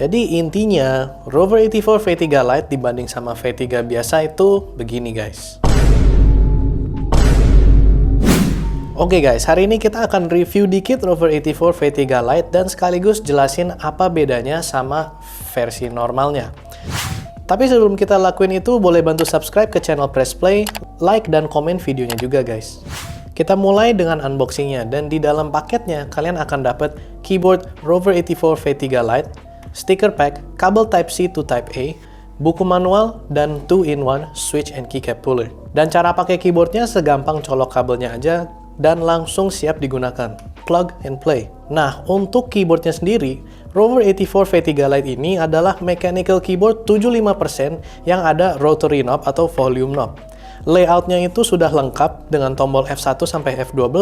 Jadi intinya, Rover 84 V3 Lite dibanding sama V3 biasa itu begini guys. Oke guys, hari ini kita akan review dikit Rover 84 V3 Lite dan sekaligus jelasin apa bedanya sama versi normalnya. Tapi sebelum kita lakuin itu, boleh bantu subscribe ke channel Press Play, like dan komen videonya juga guys. Kita mulai dengan unboxingnya, dan di dalam paketnya kalian akan dapat keyboard Rover 84 V3 Lite, sticker pack, kabel Type-C to Type-A, buku manual, dan 2-in-1 switch and keycap puller. Dan cara pakai keyboardnya segampang colok kabelnya aja, dan langsung siap digunakan. Plug and play. Nah, untuk keyboardnya sendiri, Rover 84 V3 Lite ini adalah mechanical keyboard 75% yang ada rotary knob atau volume knob. Layoutnya itu sudah lengkap dengan tombol F1 sampai F12,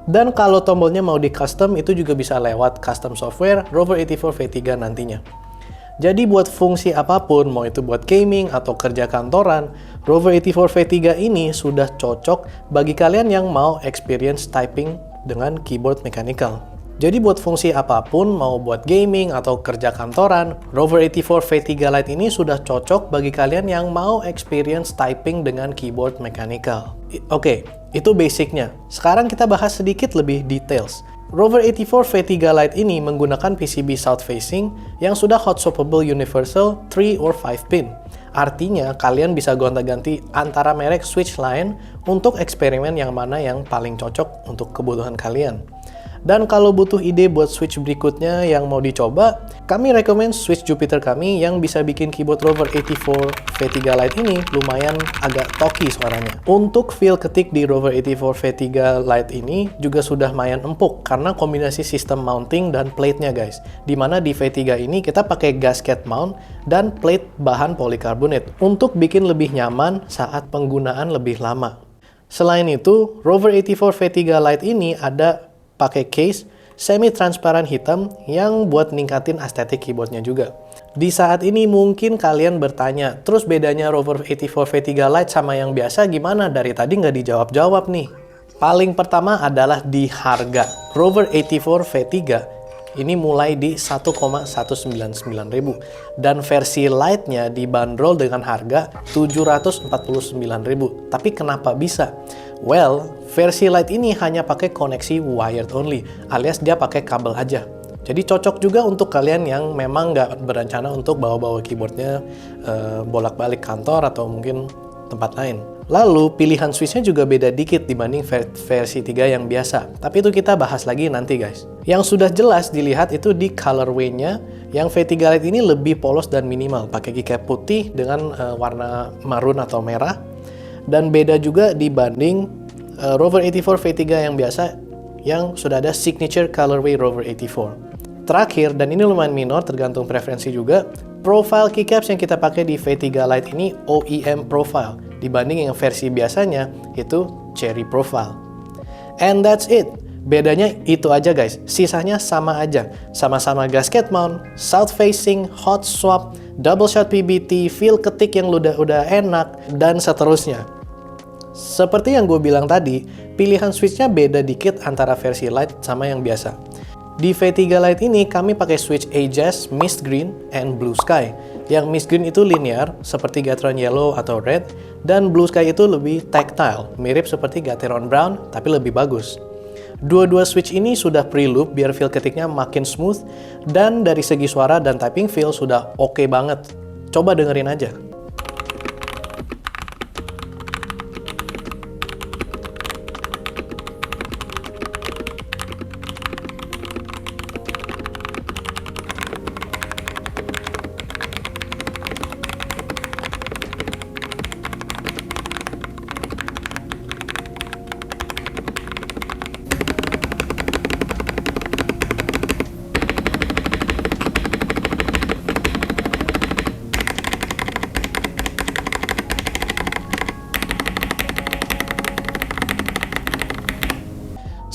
dan kalau tombolnya mau di custom itu juga bisa lewat custom software Rover 84 V3 nantinya. Jadi buat fungsi apapun, mau itu buat gaming atau kerja kantoran, Rover 84 V3 ini sudah cocok bagi kalian yang mau experience typing dengan keyboard mechanical. Jadi buat fungsi apapun, mau buat gaming atau kerja kantoran, Rover 84 V3 Lite ini sudah cocok bagi kalian yang mau experience typing dengan keyboard mechanical. Oke, itu basicnya. Sekarang kita bahas sedikit lebih details. Rover 84 V3 Lite ini menggunakan PCB south facing yang sudah hot swappable universal 3 or 5 pin. Artinya kalian bisa gonta-ganti antara merek switch lain untuk eksperimen yang mana yang paling cocok untuk kebutuhan kalian. Dan kalau butuh ide buat switch berikutnya yang mau dicoba, kami rekomend switch Jupiter kami yang bisa bikin keyboard Rover 84 V3 Lite ini lumayan agak talky suaranya. Untuk feel ketik di Rover 84 V3 Lite ini juga sudah lumayan empuk karena kombinasi sistem mounting dan plate-nya guys. Dimana di V3 ini kita pakai gasket mount dan plate bahan polikarbonat untuk bikin lebih nyaman saat penggunaan lebih lama. Selain itu, Rover 84 V3 Lite ini ada pakai case semi-transparan hitam yang buat ningkatin estetik keyboardnya juga. Di saat ini mungkin kalian bertanya, terus bedanya Rover 84 V3 Lite sama yang biasa gimana? Dari tadi nggak dijawab-jawab nih. Paling pertama adalah di harga. Rover 84 V3 ini mulai di 1,199.000 dan versi Lite-nya dibanderol dengan harga 749.000. Tapi kenapa bisa? Well, versi Lite ini hanya pakai koneksi wired only, alias dia pakai kabel aja. Jadi cocok juga untuk kalian yang memang nggak berencana untuk bawa-bawa keyboardnya bolak-balik kantor atau mungkin tempat lain. Lalu pilihan switchnya juga beda dikit dibanding versi 3 yang biasa. Tapi itu kita bahas lagi nanti guys. Yang sudah jelas dilihat itu di colorway-nya, yang V3 Lite ini lebih polos dan minimal. Pakai keycap putih dengan warna maroon atau merah. Dan beda juga dibanding Rover 84 V3 yang biasa, yang sudah ada signature colorway Rover 84. Terakhir, dan ini lumayan minor tergantung preferensi juga, profile keycaps yang kita pakai di V3 Lite ini OEM profile. Dibanding yang versi biasanya itu cherry profile. And that's it. Bedanya itu aja guys. Sisanya sama aja. Sama-sama gasket mount, south facing, hot swap, double shot PBT, feel ketik yang udah enak, dan seterusnya. Seperti yang gue bilang tadi, pilihan switchnya beda dikit antara versi Lite sama yang biasa. Di V3 Lite ini kami pakai switch Aegis, Mist Green, and Blue Sky. Yang Mist Green itu linear, seperti Gateron Yellow atau Red, dan Blue Sky itu lebih tactile, mirip seperti Gateron Brown, tapi lebih bagus. Dua-dua switch ini sudah pre-loop biar feel ketiknya makin smooth, dan dari segi suara dan typing feel sudah oke banget. Coba dengerin aja.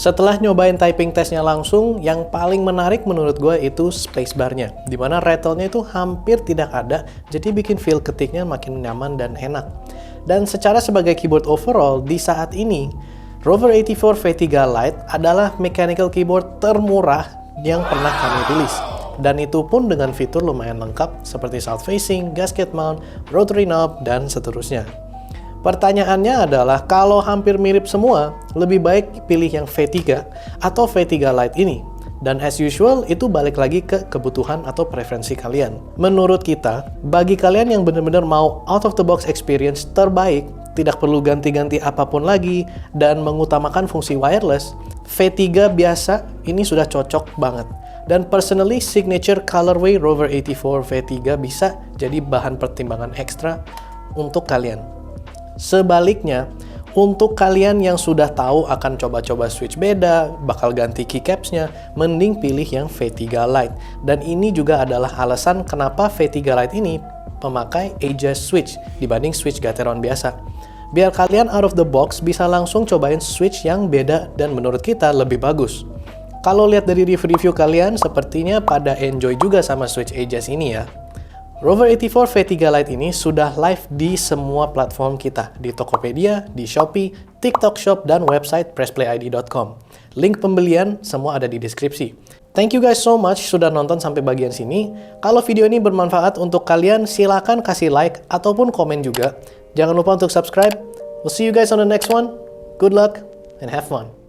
Setelah nyobain typing testnya langsung, yang paling menarik menurut gue itu spacebar-nya, dimana rattle-nya itu hampir tidak ada, jadi bikin feel ketiknya makin nyaman dan enak. Dan secara sebagai keyboard overall, di saat ini, Rover 84 V3 Lite adalah mechanical keyboard termurah yang pernah kami rilis. dan itu pun dengan fitur lumayan lengkap seperti south facing, gasket mount, rotary knob, dan seterusnya. Pertanyaannya adalah, kalau hampir mirip semua, lebih baik pilih yang V3 atau V3 Lite ini? Dan as usual, itu balik lagi ke kebutuhan atau preferensi kalian. Menurut kita, bagi kalian yang benar-benar mau out of the box experience terbaik, tidak perlu ganti-ganti apapun lagi, dan mengutamakan fungsi wireless, V3 biasa ini sudah cocok banget. Dan personally, signature colorway Rover 84 V3 bisa jadi bahan pertimbangan ekstra untuk kalian. Sebaliknya, untuk kalian yang sudah tahu akan coba-coba switch beda, bakal ganti keycaps-nya, mending pilih yang V3 Lite. Dan ini juga adalah alasan kenapa V3 Lite ini memakai AJAS switch dibanding switch Gateron biasa. Biar kalian out of the box bisa langsung cobain switch yang beda dan menurut kita lebih bagus. Kalau lihat dari review-review kalian, sepertinya pada enjoy juga sama switch AJAS ini ya. Rover 84 V3 Lite ini sudah live di semua platform kita, di Tokopedia, di Shopee, TikTok Shop, dan website pressplayid.com. Link pembelian semua ada di deskripsi. Thank you guys so much sudah nonton sampai bagian sini. Kalau video ini bermanfaat untuk kalian, silakan kasih like ataupun komen juga. Jangan lupa untuk subscribe. We'll see you guys on the next one. Good luck and have fun.